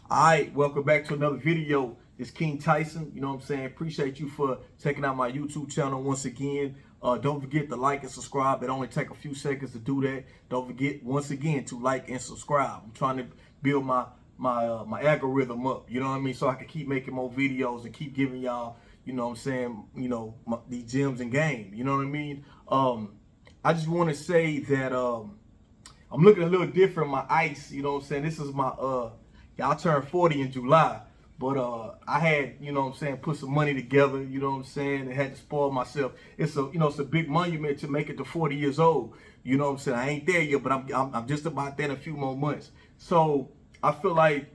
All right, welcome back to another video. It's King Tyson. You know what I'm saying? Appreciate you for checking out my YouTube channel once again. Don't forget to like and subscribe. It only take a few seconds to do that. Don't forget once again to like and subscribe. I'm trying to build my algorithm up. You know what I mean? So I can keep making more videos and keep giving y'all, you know what I'm saying, these gems and game. You know what I mean? I just want to say that I'm looking a little different. My ice, you know what I'm saying? This is my y'all turned 40 in July. But I had, you know what I'm saying, put some money together, you know what I'm saying, and had to spoil myself. It's a big monument to make it to 40 years old. You know what I'm saying? I ain't there yet, but I'm just about there in a few more months. So I feel like,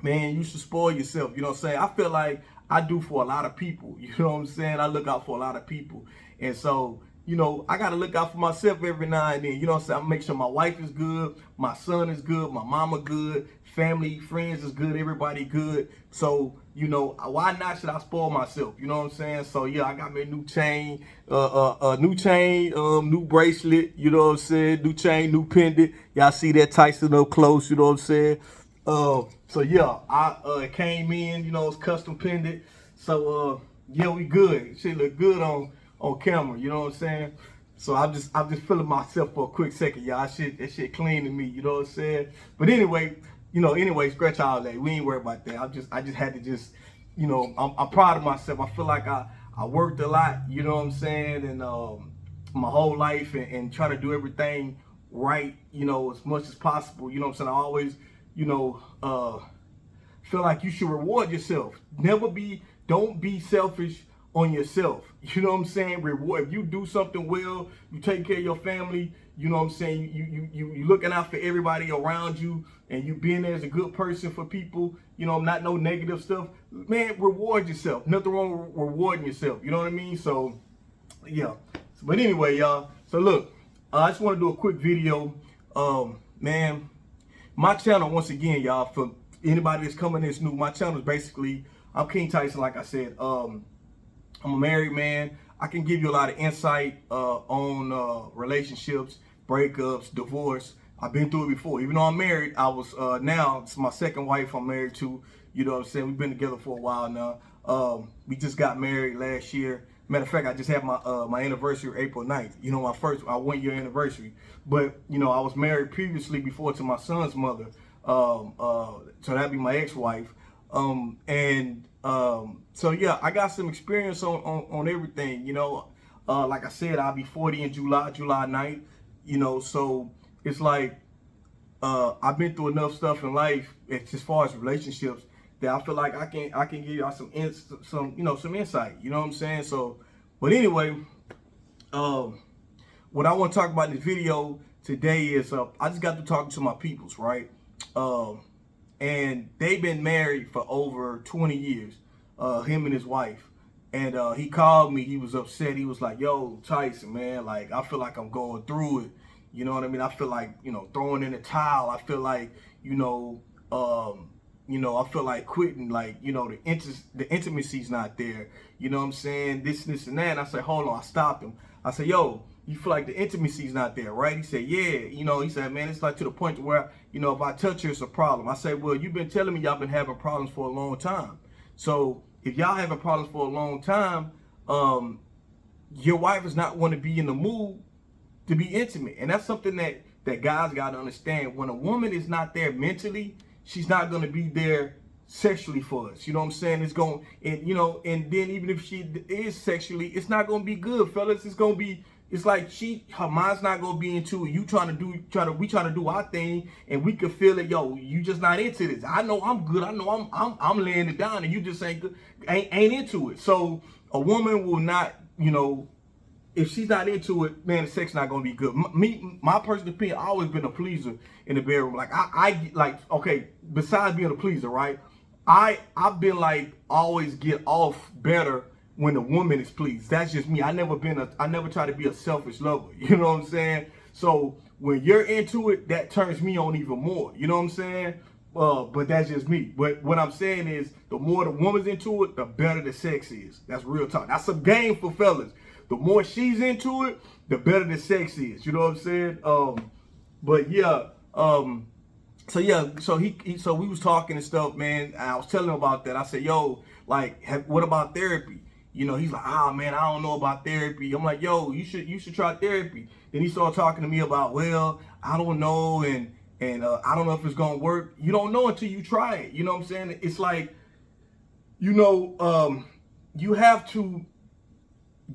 man, you should spoil yourself. You know what I'm saying? I feel like I do for a lot of people. You know what I'm saying? I look out for a lot of people. And so, I got to look out for myself every now and then. You know what I'm saying? I make sure my wife is good, my son is good, my mama good, family, friends is good, everybody good. So, why not should I spoil myself? You know what I'm saying? So, yeah, I got me a new chain, new bracelet, you know what I'm saying? New chain, new pendant. Y'all see that Tyson up close, you know what I'm saying? So yeah, I came in, it's custom pendant. So yeah, we good. Shit look good on camera, you know what I'm saying? So I'm just feeling myself for a quick second, y'all. That shit clean to me, you know what I'm saying? But anyway, scratch all that. We ain't worried about that. I just had to just, I'm proud of myself. I feel like I worked a lot, you know what I'm saying, and my whole life and try to do everything right, as much as possible. You know what I'm saying? I always, feel like you should reward yourself. Don't be selfish on yourself. You know what I'm saying? Reward. If you do something well, you take care of your family, you know what I'm saying? You looking out for everybody around you, and you being there as a good person for people, not no negative stuff. Man, reward yourself. Nothing wrong with rewarding yourself. You know what I mean? So, yeah. But anyway, y'all. So look, I just want to do a quick video. Man, my channel, once again, y'all, for anybody that's coming that's new, my channel is basically, I'm King Tyson, like I said. I'm a married man. I can give you a lot of insight on relationships, breakups, divorce. I've been through it before. Even though I'm married, I was now it's my second wife I'm married to. You know what I'm saying? We've been together for a while now. We just got married last year. Matter of fact, I just had my anniversary April 9th. My first 1 year anniversary. But I was married previously before to my son's mother. So that'd be my ex-wife. So yeah, I got some experience on everything. Like I said, I'll be 40 in July 9th. So it's like I've been through enough stuff in life as far as relationships that I feel like I can give y'all some insight. You know what I'm saying? So, but anyway, what I want to talk about in this video today is I just got to talking to my peoples, right? And they've been married for over 20 years, him and his wife. And he called me. He was upset. He was like, "Yo, Tyson, man, like I feel like I'm going through it. You know what I mean? I feel like throwing in the towel. I feel like I feel like quitting. Like the intimacy's not there. You know what I'm saying? This and that." And I said, "Hold on." I stopped him. I said, "Yo, you feel like the intimacy's not there, right?" He said, "Yeah." He said, "Man, it's like to the point where if I touch her, it's a problem." I said, "Well, you've been telling me y'all been having problems for a long time. So if y'all having problems for a long time, your wife is not going to be in the mood to be intimate." And that's something that guys got to understand. When a woman is not there mentally, she's not going to be there sexually for us. You know what I'm saying? It's going, and then even if she is sexually, it's not going to be good, fellas. It's like her mind's not going to be into it. We trying to do our thing, and we can feel it. Yo, you just not into this. I know I'm good. I know I'm laying it down, and you just ain't into it. So a woman will not, if she's not into it, man, the sex not gonna be good. My personal opinion, I've always been a pleaser in the bedroom. Like I like, okay, besides being a pleaser, right? I've been like always get off better when the woman is pleased. That's just me. I never try to be a selfish lover. You know what I'm saying? So when you're into it, that turns me on even more. You know what I'm saying? But that's just me. But what I'm saying is, the more the woman's into it, the better the sex is. That's real talk. That's a game for fellas. The more she's into it, the better the sex is. You know what I'm saying? But yeah, So yeah, so we was talking and stuff, man. And I was telling him about that. I said, yo, like, what about therapy? You know, he's like, ah, man, I don't know about therapy. I'm like, yo, you should try therapy. Then he started talking to me about, well, I don't know, and I don't know if it's gonna work. You don't know until you try it. You know what I'm saying? It's like, you know, you have to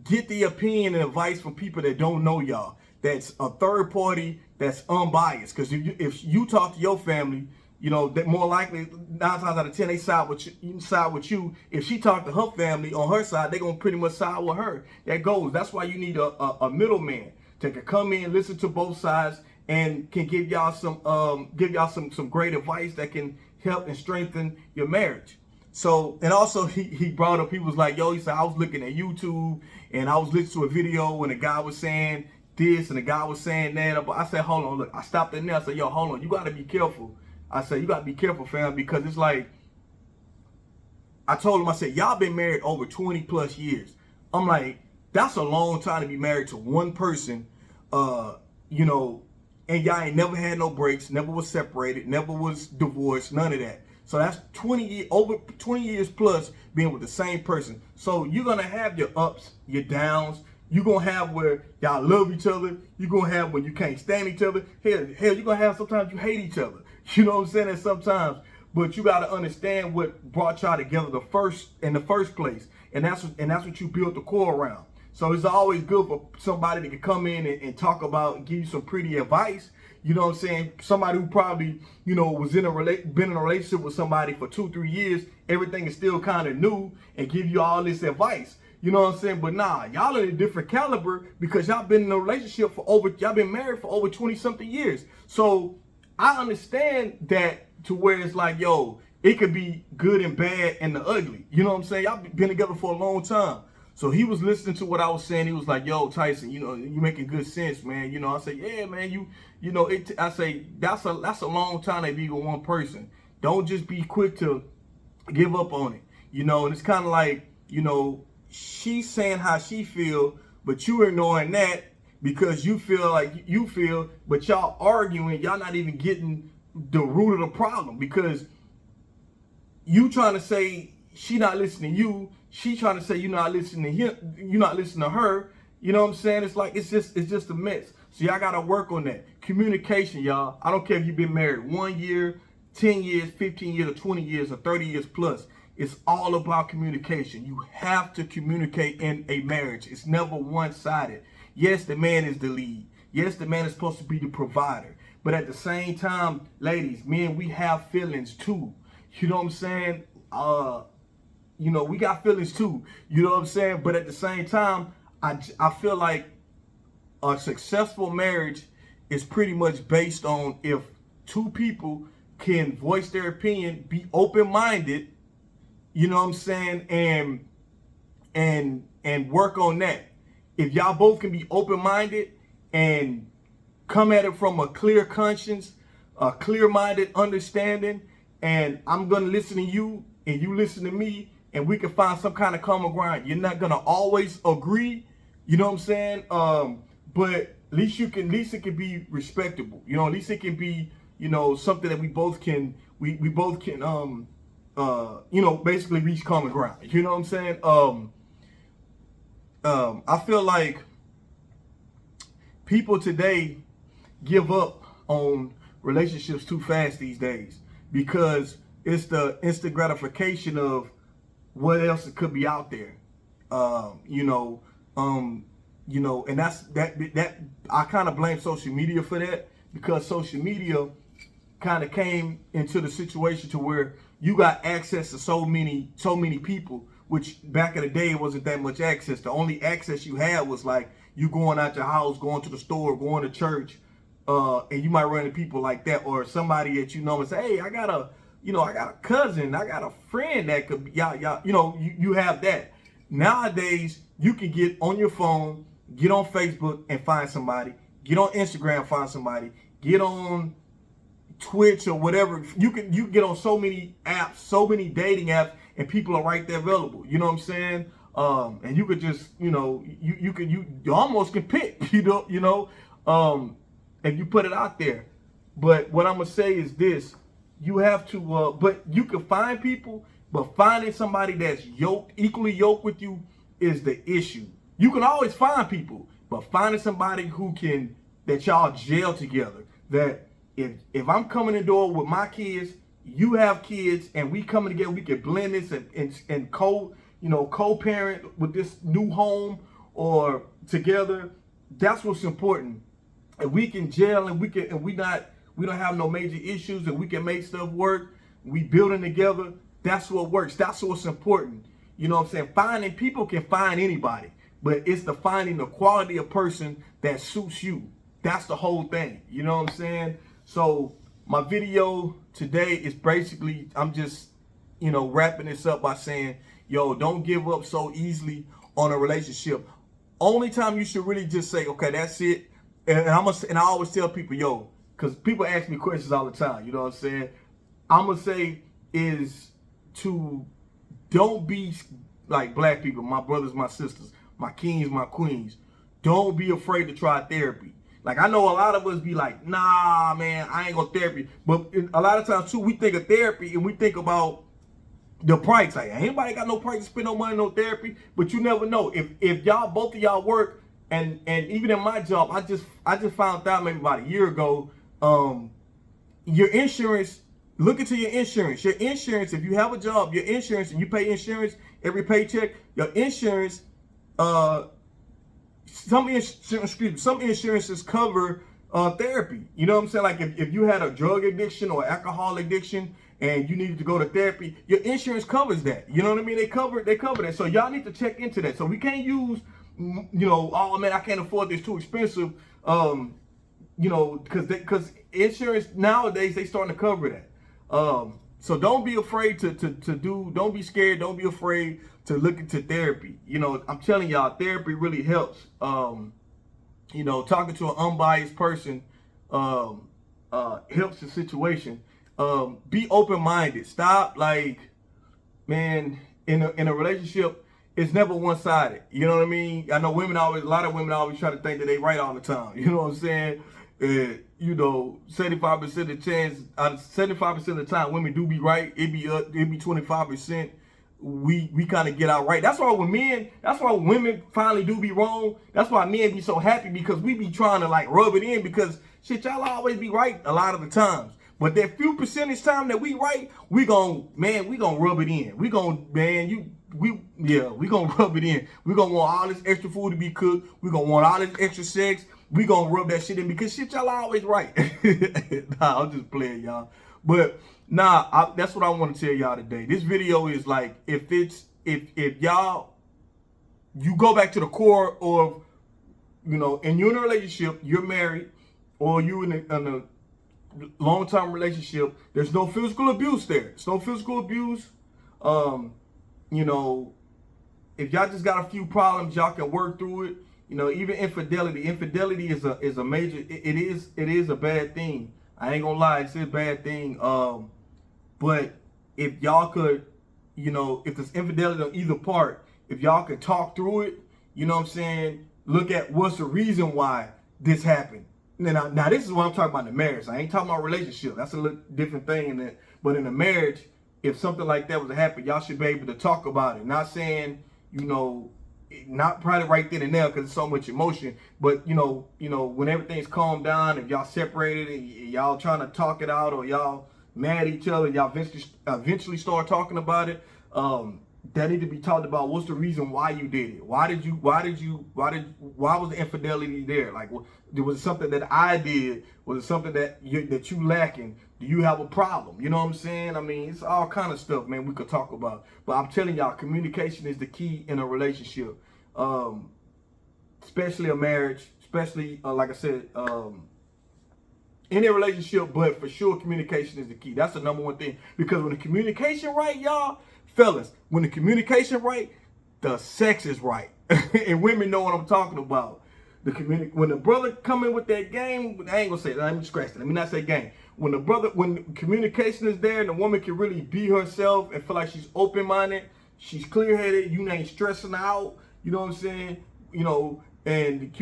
get the opinion and advice from people that don't know y'all. That's a third party that's unbiased. Because if you talk to your family, you know, that more likely 9 times out of 10 they side with you. If she talked to her family on her side, they're gonna pretty much side with her. That goes. That's why you need a middleman that can come in, listen to both sides, and can give y'all some great advice that can help and strengthen your marriage. So, and also he brought up, he was like, yo, he said, I was looking at YouTube and I was listening to a video and the guy was saying this and the guy was saying that. But I said, hold on, look, I stopped in there. I said, yo, hold on, you got to be careful. I said, you got to be careful, fam, because it's like, I told him, I said, y'all been married over 20 plus years. I'm like, that's a long time to be married to one person, you know, and y'all ain't never had no breaks, never was separated, never was divorced, none of that. So that's over 20 years plus being with the same person. So you're going to have your ups, your downs. You're going to have where y'all love each other. You're going to have when you can't stand each other. Hell, you're going to have sometimes you hate each other. You know what I'm saying? And sometimes, but you got to understand what brought y'all together in the first place. And that's what you built the core around. So it's always good for somebody that can come in and talk about, give you some pretty advice. You know what I'm saying? Somebody who probably, you know, been in a relationship with somebody for 2-3 years, everything is still kind of new, and give you all this advice. You know what I'm saying? But nah, y'all are a different caliber because y'all been in a relationship y'all been married for over 20 something years. So I understand that to where it's like, yo, it could be good and bad and the ugly. You know what I'm saying? Y'all been together for a long time. So he was listening to what I was saying. He was like, yo, Tyson, you know, you making good sense, man. You know, I say, yeah, man, you know, I say, that's a long time to be with one person. Don't just be quick to give up on it. You know, and it's kind of like, you know, she's saying how she feel, but you ignoring that because you feel like you feel, but y'all arguing, y'all not even getting the root of the problem because you trying to say she not listening to you. She trying to say you're not listening to him, you're not listening to her. You know what I'm saying? It's like it's just a mess. So y'all gotta work on that. Communication, y'all. I don't care if you've been married 1 year, 10 years, 15 years, or 20 years, or 30 years plus. It's all about communication. You have to communicate in a marriage. It's never one-sided. Yes, the man is the lead. Yes, the man is supposed to be the provider. But at the same time, ladies, men, we have feelings too. You know what I'm saying? You know, we got feelings too. You know what I'm saying? But at the same time, I feel like a successful marriage is pretty much based on if two people can voice their opinion, be open-minded, you know what I'm saying, and work on that. If y'all both can be open-minded and come at it from a clear conscience, a clear-minded understanding, and I'm gonna listen to you and you listen to me, and we can find some kind of common ground. You're not gonna always agree, you know what I'm saying? But at least it can be respectable. You know, at least it can be, you know, something that we both can, you know, basically reach common ground. You know what I'm saying? I feel like people today give up on relationships too fast these days because it's the instant gratification of what else could be out there. You know, and that's that I kind of blame social media for that because social media kind of came into the situation to where you got access to so many people, which back in the day it wasn't that much access. The only access you had was like you going out your house, going to the store, going to church, and you might run into people like that or somebody that you know and say, hey, I got a cousin, I got a friend that could be, y'all, you know, you have that. Nowadays, you can get on your phone, get on Facebook and find somebody, get on Instagram, find somebody, get on Twitch or whatever. You can get on so many apps, so many dating apps, and people are right there available. You know what I'm saying? And you could just, you know, you almost can pick, if you put it out there. But what I'm gonna say is this: you have to, but you can find people, but finding somebody that's equally yoked with you is the issue. You can always find people, but finding somebody that y'all gel together. That if I'm coming in the door with my kids, you have kids, and we coming together, we can blend this and co-parent with this new home or together. That's what's important. And we can gel, and we don't have no major issues, and we can make stuff work. We building together. That's what works. That's what's important. You know what I'm saying? Finding people can find anybody, but it's the finding the quality of person that suits you. That's the whole thing. You know what I'm saying? So my video today is basically, I'm just, wrapping this up by saying, yo, don't give up so easily on a relationship. Only time you should really just say, okay, that's it. And I always tell people, yo, because people ask me questions all the time. You know what I'm saying? I'm gonna say is to don't be like black people, my brothers, my sisters, my kings, my queens. Don't be afraid to try therapy. Like, I know a lot of us be like, nah, man, I ain't gonna therapy. But a lot of times too, we think of therapy and we think about the price. Like, anybody got no price to spend no money on therapy? But you never know. If both of y'all work, and even in my job, I just found out maybe about a year ago, your insurance, look into your insurance. Your insurance, if you have a job, your insurance, and you pay insurance every paycheck, your insurance, some insurances cover therapy. You know what I'm saying? Like if you had a drug addiction or alcohol addiction and you needed to go to therapy, your insurance covers that. You know what I mean? They cover that. So y'all need to check into that. So we can't use, oh man, I can't afford this, too expensive. Because insurance nowadays, they starting to cover that. So don't be afraid don't be scared, don't be afraid to look into therapy. I'm telling y'all, therapy really helps. Talking to an unbiased person helps the situation. Be open-minded. Stop, man, in a relationship, it's never one-sided. You know what I mean? I know a lot of women always try to think that they right all the time. You know what I'm saying? 75% of the chance, 75% of the time, women do be right. It be 25%. We kind of get out right. That's why when women finally do be wrong, that's why men be so happy, because we be trying to rub it in, because shit, y'all always be right a lot of the times. But that few percentage time that we right, we gon' rub it in. We gonna rub it in. We gonna want all this extra food to be cooked. We gonna want all this extra sex. We gonna rub that shit in, because shit, y'all always right. Nah, I'm just playing, y'all. But that's what I want to tell y'all today. This video is like, if y'all, you go back to the core of, and you're in a relationship, you're married, or you in a long-term relationship, there's no physical abuse there. It's no physical abuse. If y'all just got a few problems, y'all can work through it. Even infidelity. Infidelity is a major. It is a bad thing. I ain't gonna lie, it's a bad thing. But if y'all could, if there's infidelity on either part, if y'all could talk through it, you know what I'm saying? Look at what's the reason why this happened. Now this is what I'm talking about in the marriage. I ain't talking about relationship. That's a little different thing. But in a marriage, if something like that was to happen, y'all should be able to talk about it. Not saying, not probably right then and there, because it's so much emotion. But when everything's calmed down, if y'all separated and y'all trying to talk it out, or y'all mad at each other, y'all eventually start talking about it. That need to be talked about. What's the reason why you did it? Why was the infidelity there? Was it something that I did? Was it something that you lacking? Do you have a problem? You know what I'm saying? I mean, it's all kind of stuff, man, we could talk about. But I'm telling y'all, communication is the key in a relationship, especially a marriage, especially like I said, in a relationship. But for sure, communication is the key. That's the number one thing, because when the communication right, y'all. Fellas, when the communication right, the sex is right. And women know what I'm talking about. When the brother come in with that game, I ain't gonna say that. Let me scratch that. Let me not say game. When communication is there and the woman can really be herself and feel like she's open-minded, she's clear-headed, you ain't stressing her out, you know what I'm saying? and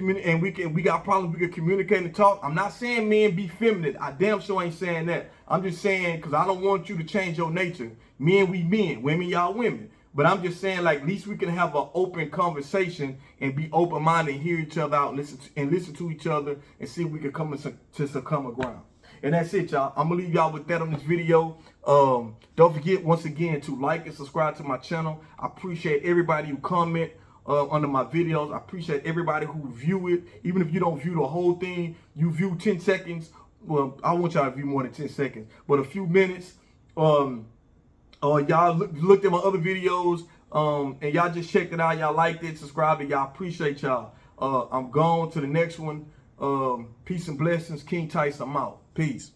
we got problems, we can communicate and talk. I'm not saying men be feminine. I damn sure ain't saying that. I'm just saying, because I don't want you to change your nature. Men, we men. Women, y'all women. But I'm just saying, like, at least we can have an open conversation and be open-minded and hear each other out and listen to each other and see if we can come to some common ground. And that's it, y'all. I'm going to leave y'all with that on this video. Don't forget, once again, to like and subscribe to my channel. I appreciate everybody who comment under my videos. I appreciate everybody who view it. Even if you don't view the whole thing, you view 10 seconds. Well, I want y'all to view more than 10 seconds. But a few minutes. Y'all looked at my other videos, and y'all just checked it out. Y'all liked it, subscribed, and y'all appreciate y'all. I'm going to the next one. Peace and blessings. King Tyson, I'm out. Peace.